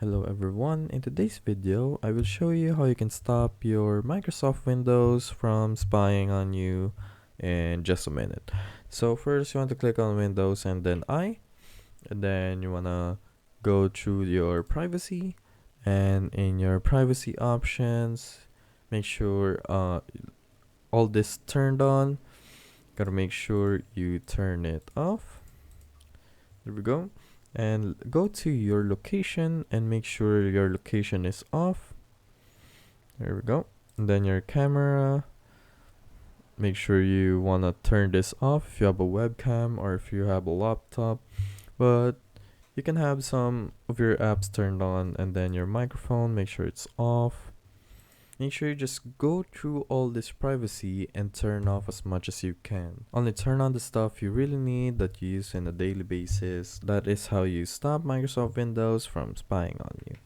Hello everyone, in today's video I will show you how you can stop your Microsoft Windows from spying on you in just a minute. So first you want to click on Windows and then and then you want to go through your privacy, and in your privacy options make sure all this turned on. Gotta make sure you turn it off. There we go. And go to your location and make sure your location is off. There we go. And then your camera, make sure you want to turn this off if you have a webcam or if you have a laptop. But you can have some of your apps turned on, and then your microphone, make sure it's off. Make sure you just go through all this privacy and turn off as much as you can. Only turn on the stuff you really need that you use on a daily basis. That is how you stop Microsoft Windows from spying on you.